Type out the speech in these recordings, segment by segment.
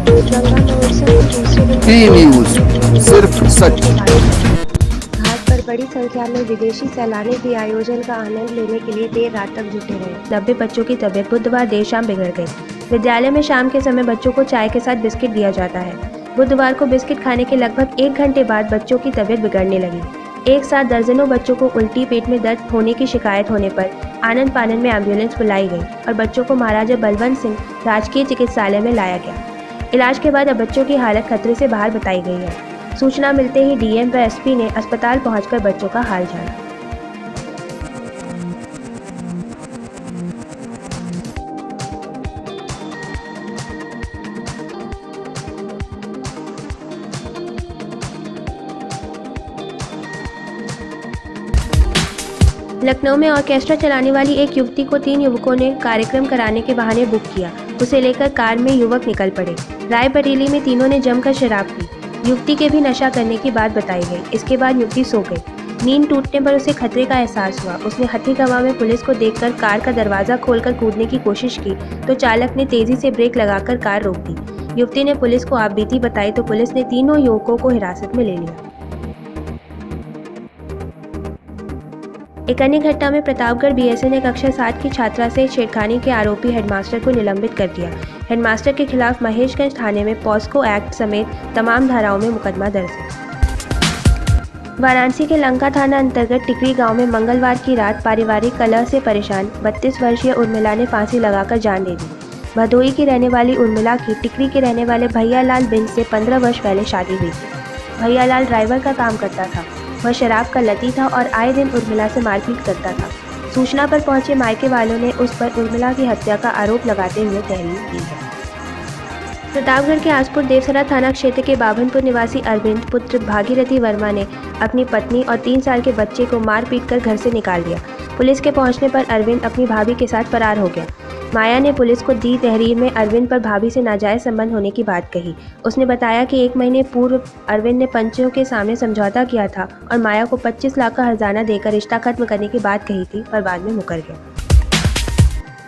गंगा महोत्सव के दूसरे दिन टी न्यूज़ सिर्फ सच। घाट पर बड़ी संख्या में विदेशी सैलानी भी आयोजन का आनंद लेने के लिए देर रात तक जुटे रहे। 90 बच्चों की तबीयत बुधवार देर शाम बिगड़ गई। विद्यालय में शाम के समय बच्चों को चाय के साथ बिस्किट दिया जाता है। बुधवार को बिस्किट खाने के लगभग 1 घंटे बाद बच्चों की तबीयत बिगड़ने लगी। एक साथ दर्जनों बच्चों को उल्टी, पेट में दर्द होने की शिकायत होने पर आनंद फानन में एम्बुलेंस बुलाई गई और बच्चों को महाराजा बलवंत सिंह राजकीय चिकित्सालय में लाया गया। इलाज के बाद अब बच्चों की हालत खतरे से बाहर बताई गई है। सूचना मिलते ही डीएम व एसपी ने अस्पताल पहुंचकर बच्चों का हाल जाना। लखनऊ में ऑर्केस्ट्रा चलाने वाली एक युवती को 3 युवकों ने कार्यक्रम कराने के बहाने बुक किया। उसे लेकर कार में युवक निकल पड़े। रायबरेली में तीनों ने जमकर शराब पी। युवती के भी नशा करने की बात बताई गई। इसके बाद युवती सो गई। नींद टूटने पर उसे खतरे का एहसास हुआ। उसने हथीगवा में पुलिस को देखकर कार का दरवाजा खोलकर कूदने की कोशिश की तो चालक ने तेजी से ब्रेक लगाकर कार रोक दी। युवती ने पुलिस को आपबीती बताई तो पुलिस ने तीनों युवकों को हिरासत में ले लिया। एक अन्य घटना में प्रतापगढ़ बीएसए ने कक्षा 7 की छात्रा से छेड़खानी के आरोपी हेडमास्टर को निलंबित कर दिया। हेडमास्टर के खिलाफ महेशगंज थाने में पॉस्को एक्ट समेत तमाम धाराओं में मुकदमा दर्ज है। वाराणसी के लंका थाना अंतर्गत टिकरी गांव में मंगलवार की रात पारिवारिक कलह से परेशान 32 वर्षीय उर्मिला ने फांसी लगाकर जान दे दी। भदोई की रहने वाली उर्मिला की टिकरी के रहने वाले भैयालाल बिंद से 15 वर्ष पहले शादी हुई थी। भैयालाल ड्राइवर का काम करता था। वह शराब का लती था और आए दिन उर्मिला से मारपीट करता था। सूचना पर पहुंचे मायके वालों ने उस पर उर्मिला की हत्या का आरोप लगाते हुए तहरीर की है। प्रतापगढ़ के आसपुर देवसरा थाना क्षेत्र के बाभनपुर निवासी अरविंद पुत्र भागीरथी वर्मा ने अपनी पत्नी और 3 साल के बच्चे को मार पीट कर घर से निकाल दिया। पुलिस के पहुंचने पर अरविंद अपनी भाभी के साथ फरार हो गया। माया ने पुलिस को दी तहरीर में अरविंद पर भाभी से नाजायज संबंध होने की बात कही। उसने बताया कि 1 महीने पूर्व अरविंद ने पंचों के सामने समझौता किया था और माया को 25 लाख का हर्जाना देकर रिश्ता खत्म करने की बात कही थी, पर बाद में मुकर गया।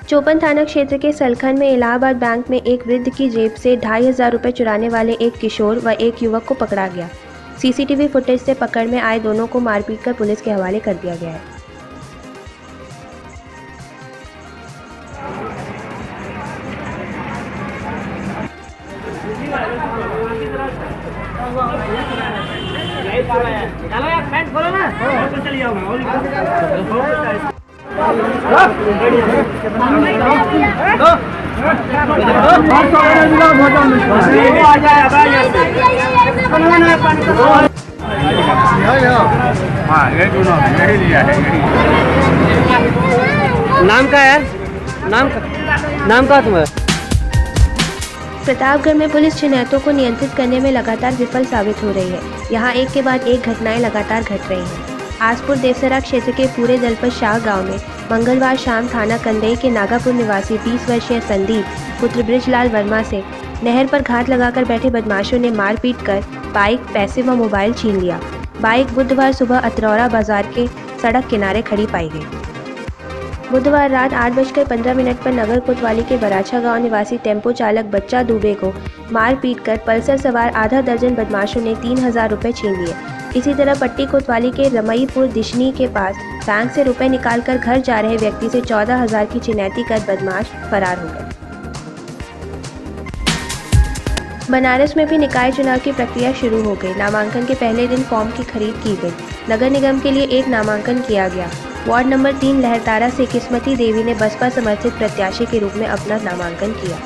चोपन थाना क्षेत्र के सलखन में इलाहाबाद बैंक में एक वृद्ध की जेब से 2500 रुपये चुराने वाले एक किशोर व एक युवक को पकड़ा गया। सीसीटीवी फुटेज से पकड़ में आए दोनों को मारपीट कर पुलिस के हवाले कर दिया गया है। चलो यार पैंट खोलो ना तो चली जाओ नाम का है नाम का तुम्हारा? प्रतापगढ़ में पुलिस चिन्हितों को नियंत्रित करने में लगातार विफल साबित हो रही है। यहाँ एक के बाद एक घटनाएं लगातार घट रही हैं। आसपुर देवसरा क्षेत्र के पूरे दलपत शाह गांव में मंगलवार शाम थाना कंदई के नागापुर निवासी 20 वर्षीय संदीप पुत्र बृजलाल वर्मा से नहर पर घात लगाकर बैठे बदमाशों ने मारपीट कर बाइक, पैसे व मोबाइल छीन लिया। बाइक बुधवार सुबह अतरौरा बाजार के सड़क किनारे खड़ी पाई गई। बुधवार रात 8:15 पर नगर कोतवाली के बराछा गांव निवासी टेम्पो चालक बच्चा दुबे को मार पीट कर पल्सर सवार आधा दर्जन बदमाशों ने 3000 रुपये छीन लिए। इसी तरह पट्टी कोतवाली के रमईपुर दिशनी के पास बैंक से रुपए निकालकर घर जा रहे व्यक्ति से 14,000 की चिन्हैती कर बदमाश फरार हो गए। बनारस में भी निकाय चुनाव की प्रक्रिया शुरू हो गई। नामांकन के पहले दिन फॉर्म की खरीद की गई। नगर निगम के लिए एक नामांकन किया गया। वार्ड नंबर 3 लहरतारा से किस्मती देवी ने बसपा समर्थित प्रत्याशी के रूप में अपना नामांकन किया।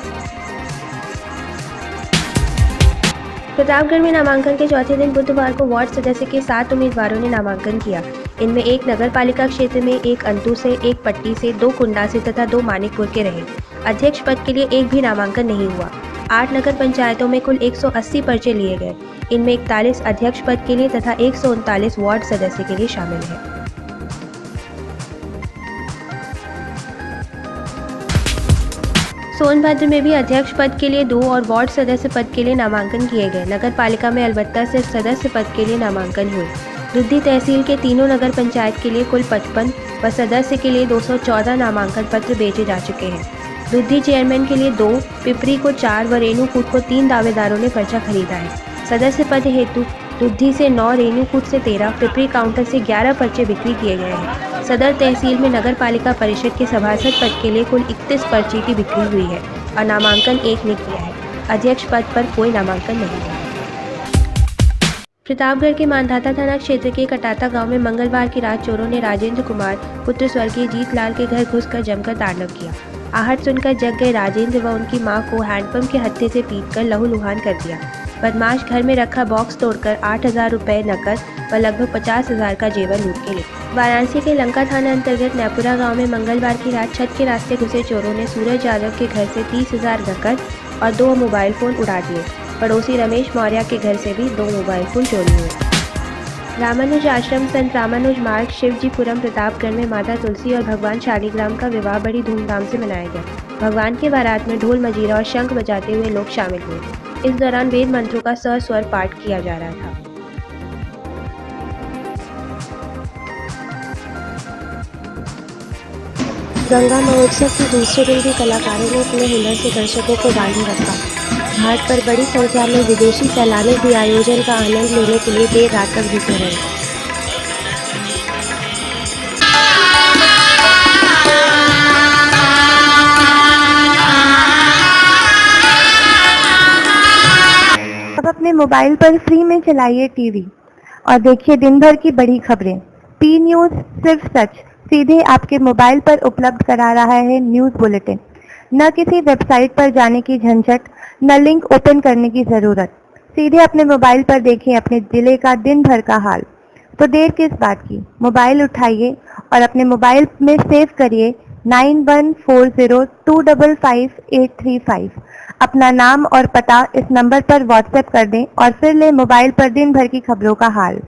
प्रतापगढ़ में नामांकन के चौथे दिन बुधवार को वार्ड सदस्य के 7 उम्मीदवारों ने नामांकन किया। इनमें एक नगर पालिका क्षेत्र में, एक अंतु से, एक पट्टी से, 2 कुंडा से तथा 2 मानिकपुर के रहे। अध्यक्ष पद के लिए एक भी नामांकन नहीं हुआ। 8 नगर पंचायतों में कुल 180 पर्चे लिए गए। इनमें 41 अध्यक्ष पद के लिए तथा 139 वार्ड सदस्य के लिए शामिल है। सोनभद्र में भी अध्यक्ष पद के लिए 2 और वार्ड सदस्य पद के लिए नामांकन किए गए। नगर पालिका में अलबत्ता से सदस्य पद के लिए नामांकन हुए। रुद्दी तहसील के तीनों नगर पंचायत के लिए कुल 55 व सदस्य के लिए 214 नामांकन पत्र भेजे जा चुके हैं। दुद्धि चेयरमैन के लिए 2, पिपरी को 4 व रेणुकूट को 3 दावेदारों ने पर्चा खरीदा है। सदस्य पद हेतु दुद्धि से 9, रेणुकूट से 13, पिपरी काउंटर से 11 पर्चे बिक्री किए गए हैं। सदर तहसील में नगर पालिका परिषद के सभासद पद के लिए कुल 31 पर्ची की बिक्री हुई है और नामांकन 1 ने किया है। अध्यक्ष पद पर कोई नामांकन नहीं है। प्रतापगढ़ के मांधाता थाना क्षेत्र के कटाता गांव में मंगलवार की रात चोरों ने राजेंद्र कुमार पुत्र स्वर्गीय जीतलाल के घर घुसकर जमकर तांडव किया। आहट सुनकर जग गए राजेंद्र व उनकी मां को हैंडपंप के हत्थे से पीटकर लहूलुहान कर दिया। बदमाश घर में रखा बॉक्स तोड़कर 8,000 रुपए नकद व लगभग 50,000 का जेवर लूट के ले। वाराणसी के लंका थाना अंतर्गत नैपुरा गांव में मंगलवार की रात छत के रास्ते घुसे चोरों ने सूरज यादव के घर से 30,000 नकद और 2 मोबाइल फोन उड़ा दिए। पड़ोसी रमेश मौर्य के घर से भी 2 मोबाइल फोन चोरी हुए। रामानुज आश्रम संत रामानुज मार्ग शिवजीपुरम प्रतापगढ़ में माता तुलसी और भगवान शालिग्राम का विवाह बड़ी धूमधाम से मनाया गया। भगवान के बारात में ढोल मजीरा और शंख बजाते हुए लोग शामिल हुए। इस दौरान वेद मंत्रों का सस्वर पाठ किया जा रहा था। गंगा महोत्सव के दूसरे दिन भी कलाकारों ने अपने हुनर से दर्शकों को बांध रखा। घाट पर बड़ी संख्या में विदेशी सैलानी भी आयोजन का आनंद लेने के लिए देर रात तक जुटे रहे। अब अपने मोबाइल पर फ्री में चलाइए टीवी और देखिए दिन भर की बड़ी खबरें। पी न्यूज सिर्फ सच सीधे आपके मोबाइल पर उपलब्ध करा रहा है न्यूज बुलेटिन। न किसी वेबसाइट पर जाने की झंझट, न लिंक ओपन करने की जरूरत। सीधे अपने मोबाइल पर देखें अपने जिले का दिन भर का हाल। तो देर किस बात की, मोबाइल उठाइए और अपने मोबाइल में सेव करिए 9140255835। अपना नाम और पता इस नंबर पर व्हाट्सएप कर दें और फिर ले मोबाइल पर दिन भर की खबरों का हाल।